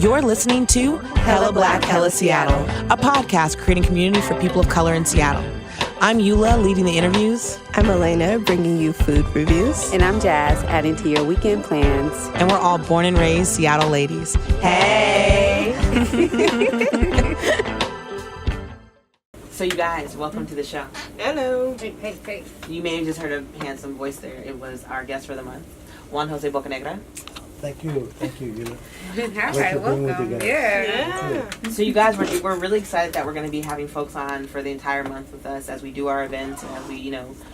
You're listening to Hella Black, Hella Seattle, a podcast creating community for people of color in Seattle. I'm Eula, leading the interviews. I'm Elena, bringing you food reviews. And I'm Jazz, adding to your weekend plans. And we're all born and raised Seattle ladies. Hey! So you guys, welcome to the show. Hello. Hey. You may have just heard a handsome voice there. It was our guest for the month, Juan Jose Bocanegra. Thank you, Eula. All right, welcome. Yeah. So you guys, we're really excited that we're going to be having folks on for the entire month with us as we do our events and as we,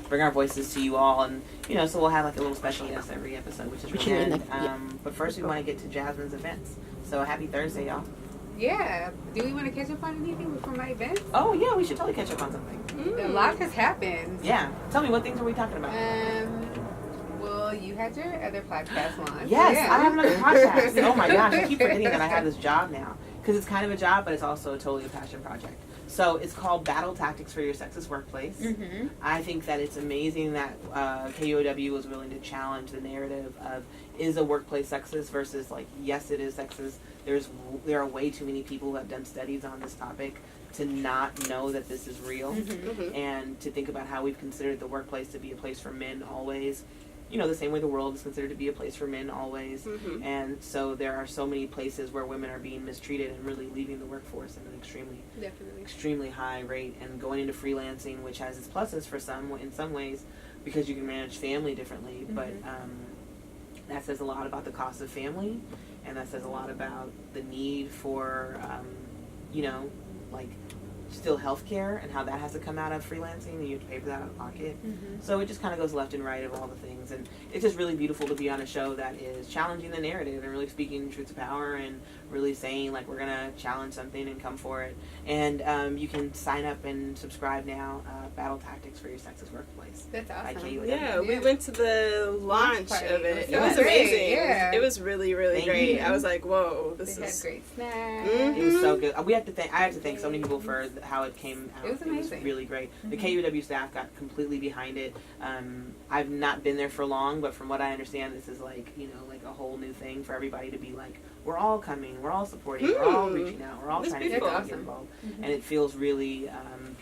bring our voices to you all. And, so we'll have like a little special guest every episode, which is really good. But first we want to get to Jasmine's events. So happy Thursday, y'all. Yeah. Do we want to catch up on anything before my event? Oh, yeah, we should totally catch up on something. A lot has happened. Yeah. Tell me, what things are we talking about? Well, you had your other podcast launch. Yes, yeah. I have another podcast. Oh my gosh, I keep forgetting that I have this job now. Because it's kind of a job, but it's also totally a passion project. So it's called Battle Tactics for Your Sexist Workplace. Mm-hmm. I think that it's amazing that KUOW was willing to challenge the narrative of, is a workplace sexist versus like, yes, it is sexist. There are way too many people who have done studies on this topic to not know that this is real. Mm-hmm. And to think about how we've considered the workplace to be a place for men always. The same way the world is considered to be a place for men always. Mm-hmm. And so there are so many places where women are being mistreated and really leaving the workforce at an extremely high rate, and going into freelancing, which has its pluses for some, in some ways, because you can manage family differently. Mm-hmm. But that says a lot about the cost of family, and that says a lot about the need for, still healthcare and how that has to come out of freelancing and you have to pay for that out of pocket. Mm-hmm. So it just kind of goes left and right of all the things, and it's just really beautiful to be on a show that is challenging the narrative and really speaking truth to power and really saying like we're gonna challenge something and come for it. And you can sign up and subscribe now. Battle Tactics for Your Sexist Workplace. That's awesome. Yeah, we went to the launch of it. It was great. amazing. Yeah. It was really, really Thank great. you. I was like, whoa, this They is had great snacks. Mm-hmm. It was so good. I have to thank so many people for how it came out. It was amazing. It was really great. The KUW staff got completely behind it. I've not been there for long, but from what I understand, this is like a whole new thing for everybody to be like, we're all coming, we're all supporting, we're all reaching out, we're all trying to get involved. Mm-hmm. And it feels really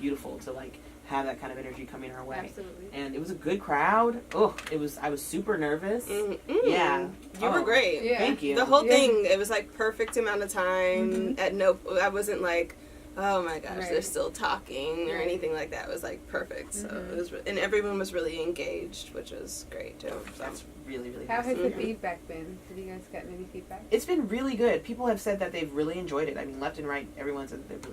beautiful to like have that kind of energy coming our way. Absolutely. And it was a good crowd. I was super nervous. Mm-hmm. Yeah. You were great. Yeah. Thank you. The whole thing, it was like perfect amount of time. Mm-hmm. I wasn't like, oh my gosh, they're still talking or anything like that. It was like perfect. So it was, and everyone was really engaged, which was great too. So. That's really, really How nice. has the feedback been? Have you guys gotten any feedback? It's been really good. People have said that they've really enjoyed it. I mean, left and right, everyone said that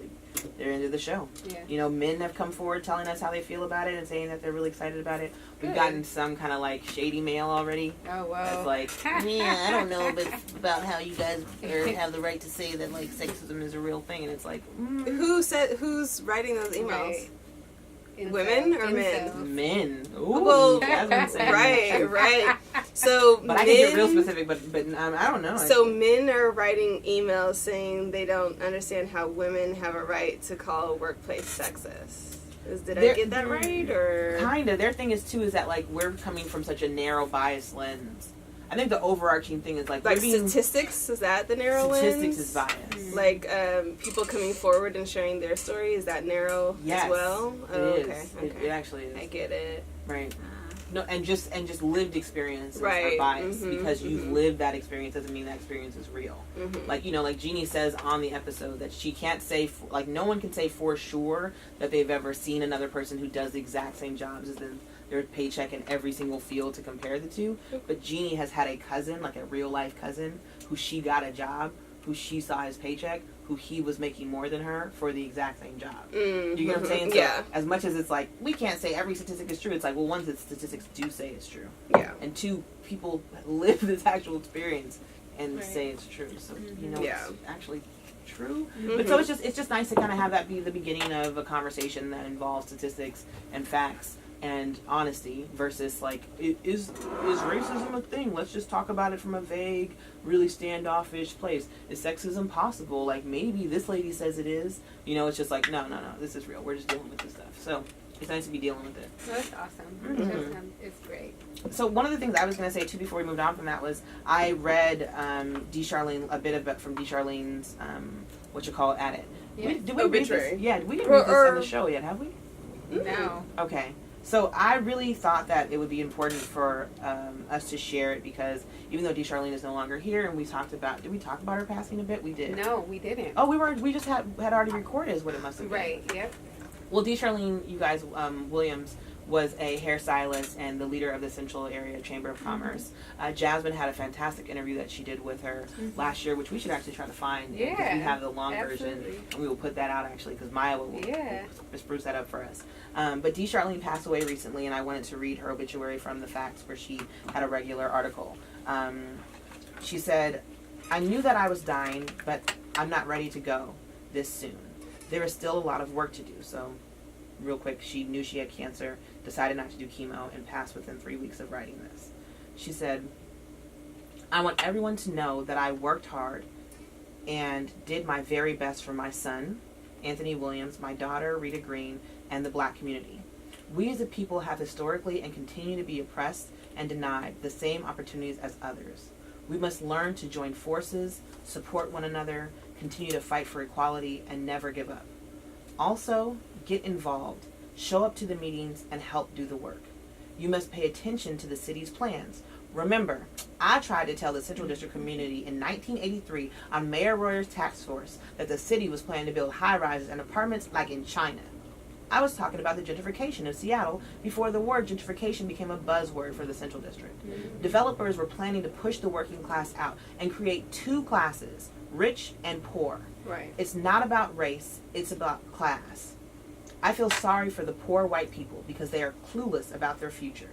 they're into the show. Yeah. Men have come forward telling us how they feel about it and saying that they're really excited about it. We've gotten some kind of like shady mail already. Oh wow. It's like, yeah, I don't know about how you guys have the right to say that like sexism is a real thing, and it's like, Who's writing those emails? Right. Women or men? Men. Ooh, Well, Jasmine saying right. So, but I can get real specific, but I don't know. So men are writing emails saying they don't understand how women have a right to call a workplace sexist. Did I get that right, or kind of? Their thing is that like we're coming from such a narrow, biased lens. I think the overarching thing is like statistics. Is that the narrow lens? Statistics is bias. Like people coming forward and sharing their story, is that narrow as well? It is. It actually is. I get it. Right. No, and just lived experiences are Right. biased Mhm, because you've mhm. lived that experience doesn't mean that experience is real. Mhm. Like like Jeannie says on the episode that she can't say like no one can say for sure that they've ever seen another person who does the exact same jobs as them. Their paycheck in every single field to compare the two. But Jeannie has had a cousin, like a real life cousin, who she got a job, who she saw his paycheck, who he was making more than her for the exact same job. Mm-hmm. You get what I'm saying? So yeah. as much as it's like, we can't say every statistic is true, it's like, well, one, the statistics do say it's true. Yeah. And two, people live this actual experience and say it's true. So, Yeah. it's actually true. Mm-hmm. But so it's just nice to kind of have that be the beginning of a conversation that involves statistics and facts and honesty versus like, is racism a thing? Let's just talk about it from a vague, really standoffish place. Is sexism possible? Like, maybe this lady says it is. It's just like, no, this is real. We're just dealing with this stuff. So it's nice to be dealing with it. That's awesome. Mm-hmm. It's great. So one of the things I was going to say too before we moved on from that was I read a bit of it from Charlene's at it. Yeah. Did we read Obituary. this? Yeah, we didn't read this on the show yet, have we? No. Okay. So I really thought that it would be important for us to share it because even though Charlene is no longer here, and did we talk about her passing a bit? We did. No, we didn't. Oh, we just had already recorded is what it must have been. Right. Yep. Well, Charlene, you guys, Williams was a hairstylist and the leader of the Central Area Chamber of Commerce. Jasmine had a fantastic interview that she did with her Mm-hmm. last year, which we should actually try to find. Yeah, because we have the long version, absolutely. and we will put that out actually because Maya will spruce that up for us. But Charlene passed away recently, and I wanted to read her obituary from the Facts, where she had a regular article. She said, "I knew that I was dying, but I'm not ready to go this soon. There is still a lot of work to do." So, real quick, she knew she had cancer, decided not to do chemo, and passed within 3 weeks of writing this. She said, "I want everyone to know that I worked hard and did my very best for my son, Anthony Williams, my daughter, Rita Green, and the Black community. We as a people have historically and continue to be oppressed and denied the same opportunities as others. We must learn to join forces, support one another, continue to fight for equality, and never give up. Also, get involved, show up to the meetings, and help do the work. You must pay attention to the city's plans. Remember, I tried to tell the Central District community in 1983 on Mayor Royer's task force that the city was planning to build high-rises and apartments like in China. I was talking about the gentrification of Seattle before the word gentrification became a buzzword for the Central District. Developers were planning to push the working class out and create two classes, rich and poor. Right. It's not about race, it's about class. I feel sorry for the poor white people because they are clueless about their future.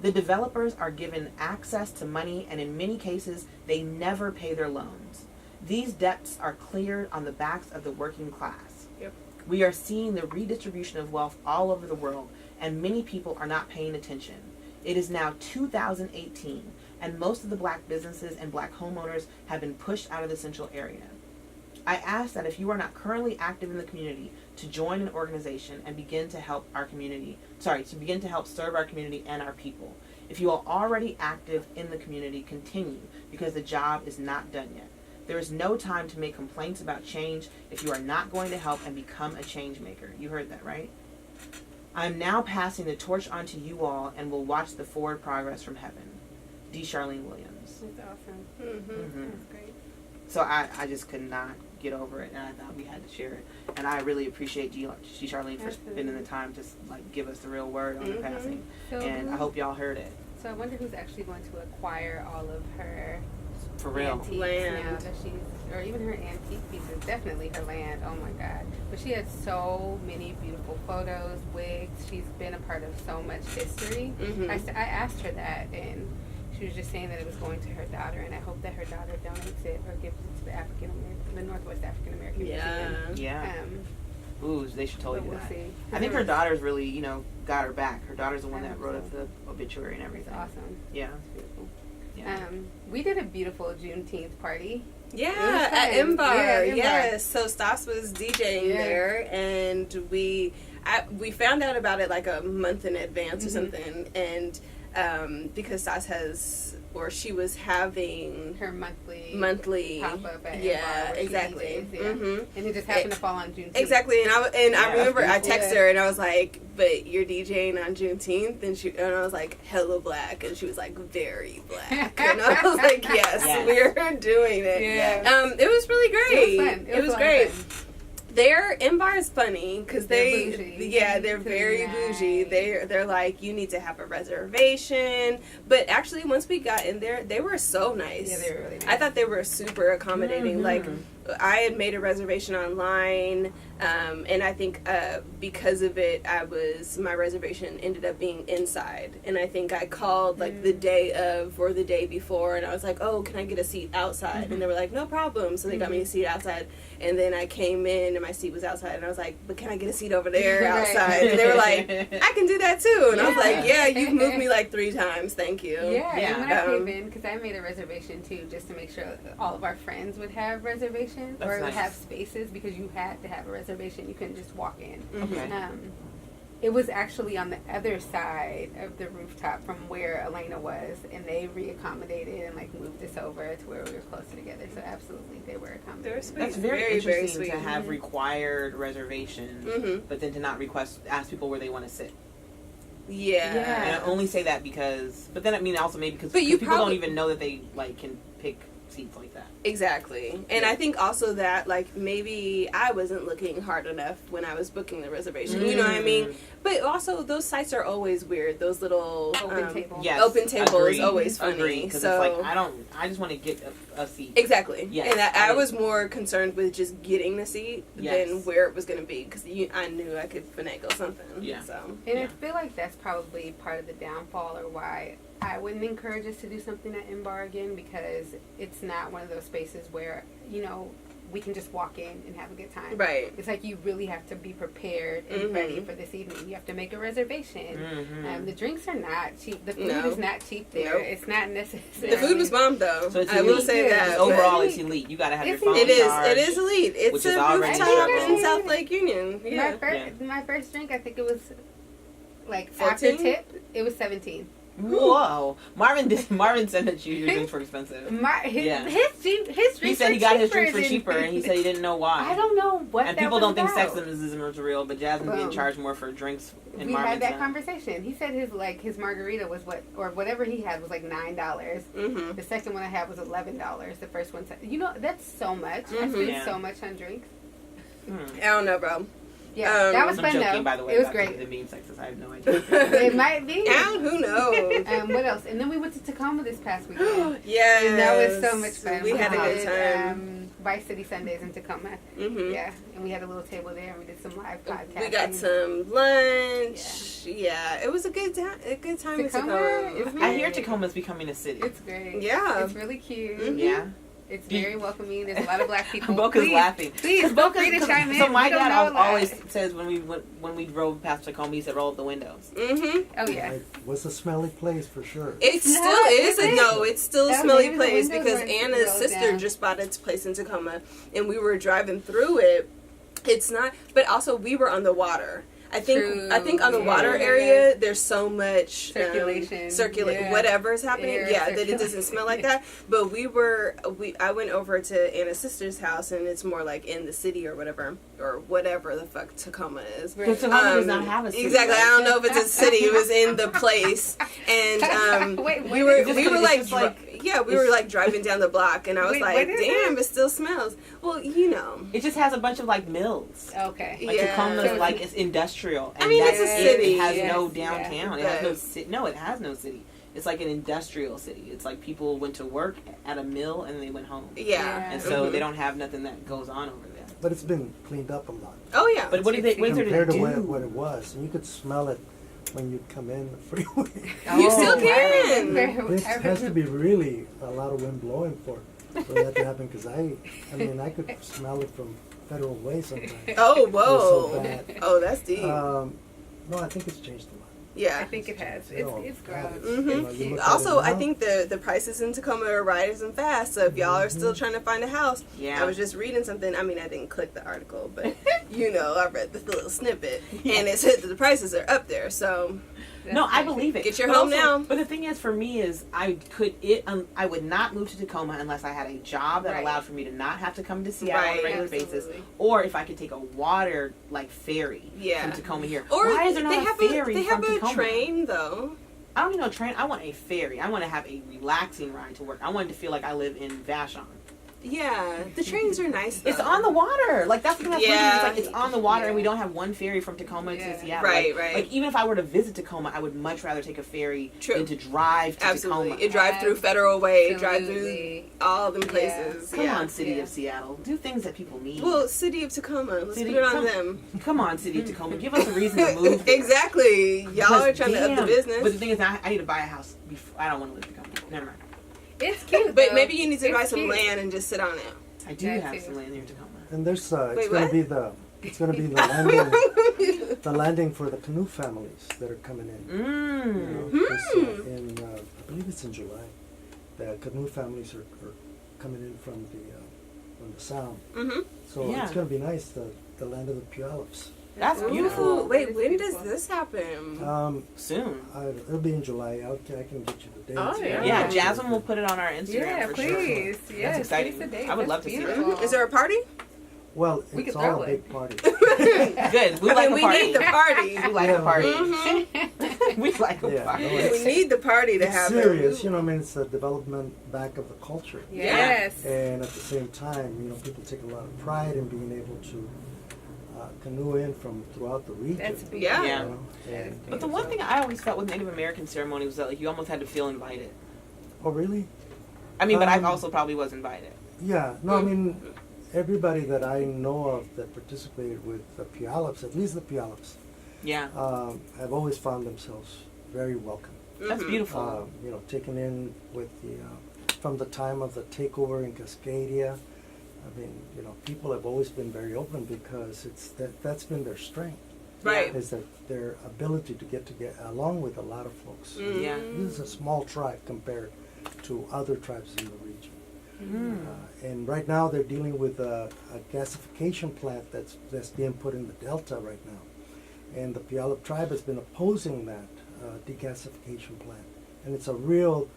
The developers are given access to money, and in many cases, they never pay their loans. These debts are cleared on the backs of the working class. Yep. We are seeing the redistribution of wealth all over the world, and many people are not paying attention. It is now 2018, and most of the Black businesses and Black homeowners have been pushed out of the Central area. I ask that if you are not currently active in the community, to join an organization and begin to help serve our community and our people. If you are already active in the community, continue, because the job is not done yet. There is no time to make complaints about change if you are not going to help and become a change maker." You heard that, right? "I am now passing the torch on to you all and will watch the forward progress from heaven. Charlene Williams." That's awesome. Mm-hmm. That's great. So I just could not get over it, and I thought we had to share it. And I really appreciate Charlene for spending the time to give us the real word on the passing. So And I hope y'all heard it. So I wonder who's actually going to acquire all of her For real. antiques Land. now that she's, or even her antique pieces. Definitely her land. Oh my God! But she has so many beautiful photos, wigs. She's been a part of so much history. I asked her that, and she was just saying that it was going to her daughter, and I hope that her daughter donates it or gives it to the Northwest African American Museum. Yeah. Ooh, they should totally But do we'll that. see. I think her daughter's really, got her back. Her daughter's the one that wrote up the obituary and everything. It's awesome. Yeah. It's beautiful. Yeah. We did a beautiful Juneteenth party. Yeah, It was at fun. Imbar. Yeah, at Imbar. Yes. So Stas was DJing Yeah. there, and we found out about it like a month in advance or something, and because Stas she was having Her monthly pop pop-up at yeah, Imbar where she exactly. DJs, yeah. And it just happened to fall on Juneteenth. Exactly, and I remember I texted Yeah. her and I was like, "But you're DJing on Juneteenth," and I was like, "Hella black," and she was like, "Very black," and I was like, "Yes, Yes. we're doing it." Yeah. It was really great. It was fun. It was a lot of great. fun. Their Imbar is funny because They're bougie. they're very bougie. Nice. They're like, you need to have a reservation. But actually, once we got in there, they were so nice. Yeah, they were really nice. I thought they were super accommodating. Like, I had made a reservation online, and I think because of it, my reservation ended up being inside. And I think I called like the day of or the day before, and I was like, "Oh, can I get a seat outside?" And they were like, "No problem." So they got me a seat outside, and then I came in and my seat was outside, and I was like, "But can I get a seat over there Right. outside?" And they were like, "I can do that too." And I was like, "Yeah, you've moved me like 3 times. Thank you." Yeah, Yeah. and when I came in, because I made a reservation too, just to make sure that all of our friends would have reservations That's or would nice. have spaces, because you had to have a reservation. You couldn't just walk in. Okay. It was actually on the other side of the rooftop from where Elena was, and they reaccommodated and like moved us over to where we were closer together. So absolutely, they were accommodated. They were sweet. That's very, very interesting sweet. to have required reservation, but then to not ask people where they want to sit. Yeah. Yeah. And I only say that because, but then I mean also maybe because But you people probably- don't even know that they like can pick seats like that. Exactly. And I think also that, like, maybe I wasn't looking hard enough when I was booking the reservation. You know what I mean? But also, those sites are always weird. Those little Open table. Yes, open table agreed. is always funny. Agreed, because So it's like I just want to get a seat. exactly. Yes, and I I- was more concerned with just getting the seat Yes. than where it was going to be because I knew I could finagle something. Yeah. So And Yeah. I feel like that's probably part of the downfall, or why I wouldn't encourage us to do something at M-Bar again, because it's not one of those spaces where, you know, we can just walk in and have a good time. right. It's like you really have to be prepared and ready for this evening. You have to make a reservation. The drinks are not cheap. The food No. is not cheap there. Nope. It's not necessary. The food was bomb though. So it's I will elite. say Yeah. that. It's but overall, it's elite. You gotta have your It's phone elite. It is. charged. It is elite. It's which a is already rooftop struggle. in South Lake Union. Yeah. My first drink, I think it was like 14? after tip, it was 17. Whoa, Marvin said that your drinks were expensive. Yeah. His drinks He said were he got his cheaper drinks for than- cheaper, and he said he didn't know why. I don't know what And that people was don't think about. sexism is real, but Jasmine's being Boom. charged more for drinks. In We Marvin's had that time. conversation. He said his margarita was whatever he had was like $9. Mm-hmm. The second one I had was $11. The first one, that's so much. I spent Yeah. so much on drinks. I don't know, bro. Yeah, that was I'm fun joking, though. by the way. It was about great. The being sexist, I have no idea. It might be. Who knows? What else? And then we went to Tacoma this past weekend. Yes. And that was so much fun. We had a good did, time. Vice City Sundays in Tacoma. Mm-hmm. Yeah, and we had a little table there, and we did some live podcasting. We got some lunch. Yeah, it was a good time. A good time in Tacoma Tacoma. is Mhm. I hear Tacoma's becoming a city. It's great. Yeah. It's really cute. Mhm. Yeah. It's very welcoming. There's a lot of black people. Boca's Please, laughing. Please, feel free to chime in. So my We don't dad know a lot. always says when we drove past Tacoma, he said roll up the windows. Mhm. Oh yeah. It was a smelly place for sure. It still not, is. is it? No, it's still a Oh, smelly maybe the place windows because weren't Anna's rolled sister down. just bought its place in Tacoma, and we were driving through it. It's not, but also we were on the water. I think on the True. water Yeah. area there's so much Circulation. circulate Yeah. whatever's happening. Air Yeah, that it doesn't circulation. smell like that. But I went over to Anna's sister's house, and it's more like in the city or whatever the fuck Tacoma is. Because Tacoma does not have a city. Exactly. right? I don't know if it's a city. It was in the place, and Wait, we were It's we just- were it's like just like- we were like driving down the block, and I was Wait, like, what is damn, it? it still smells. Well, you know. It just has a bunch of like mills. Okay. Like Yeah. Tacoma's So like it's industrial. And I mean, that's it's a it. city. It has Yes, no yes, downtown. It has no but- city. No, it has no city. It's like an industrial city. It's like people went to work at a mill and they went home. Yeah. And so Mhm. they don't have nothing that goes on over there. But it's been cleaned up a lot Oh yeah. But what is there compared to to do? what it was. And you could smell it when you come in the freeway. You still Oh, can. This has to be really a lot of wind blowing for that to happen because I mean, I could smell it from Federal Way sometimes. Oh It was so whoa. bad. Oh, that's deep. No, I think it's changed a lot. yeah. I think it has. Oh, It's God, gross. you know, Mhm. you look at it Also, I now, think the prices in Tacoma are rising fast. So if y'all are still trying to find a house, Yeah. I was just reading something. I mean, I didn't click the article, but I read the little snippet, and it said that the prices are up there. So No, I believe it. Get your But home also- now. But the thing is, for me, is I would not move to Tacoma unless I had a job that Right. allowed for me to not have to come to Seattle on Right. a regular basis, Absolutely. or if I could take a water ferry Yeah. from Tacoma here. or Why is there not they a have ferry they have from a Tacoma? train though. I don't need no train. I want a ferry. I want to have a relaxing ride to work. I want to feel like I live in Vashon. Yeah, the trains are nice. Though. It's on the water. Like that's the thing that's weird. Yeah. It's like it's on the water, and we Yeah. don't have one ferry from Tacoma Yeah. to Seattle. Right, Like, right. Like even if I were to visit Tacoma, I would much rather take a ferry True. than to drive to Absolutely. Tacoma. You drive through Federal Way, drive through Absolutely. all them places. Come yeah. on, City Yeah. of Seattle. Do things that people need. Well, City of Tacoma. Let's City- put it on some- them. Come on, City of Tacoma. Give us a reason to move. there. Exactly. Y'all Because, are trying to up the damn. business. But the thing is, I need to buy a house. I don't want to live in Tacoma. Never mind. It's cute. But though. maybe you need to It's buy some cute. land and just sit on it. I do That have too. some land near Tacoma. And there's Wait, it's gonna what? be the landing the landing for the canoe families that are coming in. You Mm. know, 'cause, I believe it's in July. The canoe families are coming in from the Sound. Mm-hmm. So Yeah. it's gonna be nice. The land of the Puyallups. That's Ooh, beautiful. wait, It's when beautiful. does this happen? Soon. It'll be in July. I can get you the dates. Oh, yeah. Yeah, Jasmine will put it on our Instagram Yeah, for please. sure. Yeah, That's exciting. give us a date. I would That's love to see that. beautiful. Is there a party? Well, We it's could throw all a it. big party. Good. We like a we party. need the party. We like a party. Mhm. We like a Yeah, party. no, it's- We need the party to It's happen. serious, I mean, it's the development back of the culture. Yes. And at the same time, people take a lot of pride in being able to canoe in from throughout the region. That's beautiful. Yeah. Yeah. And, But the one thing I always felt with Native American ceremony was that like you almost had to feel invited. oh, really? I mean, but I Um, also probably was invited. Yeah. No, I mean, everybody that I know of that participated with the Puyallups, at least the Puyallups, Yeah. have always found themselves very welcome. That's beautiful. Taken in with from the time of the takeover in Cascadia. I mean, people have always been very open because that's been their strength, Right. is that their ability to get along with a lot of folks. Yeah. This is a small tribe compared to other tribes in the region. And right now they're dealing with a gasification plant that's being put in the Delta right now. And the Puyallup tribe has been opposing that degasification plant. And it's a real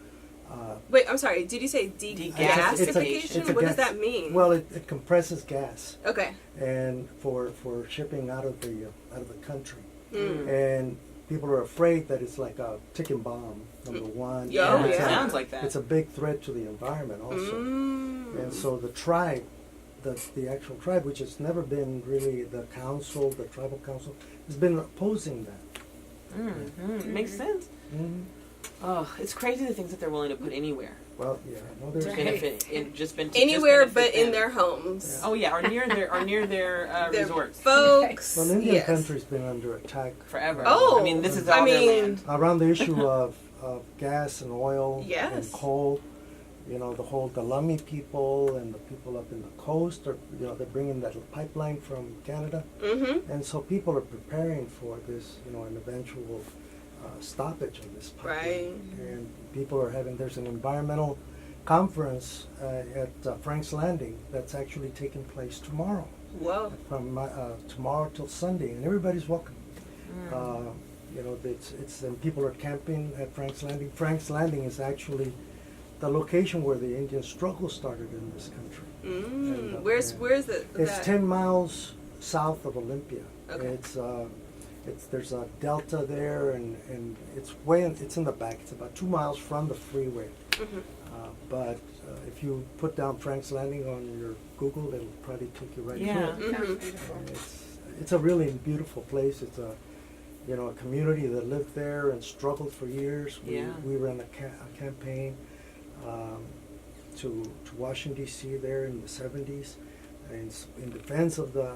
Wait, I'm sorry. Did you say Degasification. degasification? What does that mean? Well, it compresses gas, Okay. and for shipping out of the country, Mm. and people are afraid that it's like a ticking bomb. Number one, Yeah, And it it's a- sounds like that. It's a big threat to the environment also, Mm. and so the tribe, the actual tribe, which has never been really the council, the tribal council, has been opposing that. Makes sense. Mhm. Oh, it's crazy the things that they're willing to put anywhere Well, yeah, no, there's to benefit. Anywhere just benefit but in them. their homes. Oh yeah, or near their Their resorts folks. well, Indian yes. country's been under attack forever. Oh, I mean, this is I all their mean- land. around the issue of gas and oil Yes. and coal. The Lummi people and the people up in the coast are, they're bringing that pipeline from Canada. Mm-hmm. And so people are preparing for this, an eventual stoppage of this pipeline. Right. And people are there's an environmental conference at Frank's Landing that's actually taking place tomorrow, Whoa. from tomorrow till Sunday, and everybody's welcome. And people are camping at Frank's Landing. Frank's Landing is actually the location where the Indian struggle started in this country. Mm. And, Where's It's that? 10 miles south of Olympia. Okay. There's a delta there, and it's in the back. It's about 2 miles from the freeway. Mhm. But if you put down Frank's Landing on your Google, it'll probably take you right Yeah. to it. Sounds Mhm. beautiful. And it's a really beautiful place. It's a community that lived there and struggled for years. Yeah. We ran a campaign to Washington D.C. there in the 70s, and in defense of the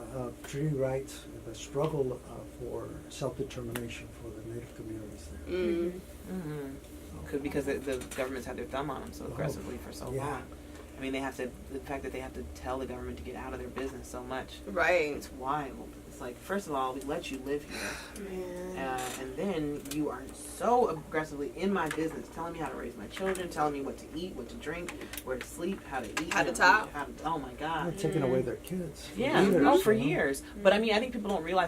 treaty rights, the struggle for self-determination for the Native communities there. Mm. Because the government's had their thumb on them so aggressively for so Yeah. long. I mean, the fact that they have to tell the government to get out of their business so much. Right. It's wild. It's like, first of all, we let you live here. Man. And then you are so aggressively in my business, telling me how to raise my children, telling me what to eat, what to drink, where to sleep, how to eat, How to talk. oh my God. They're taking away their kids. Yeah, Leaders, for you know? years. But I mean, I think people don't realize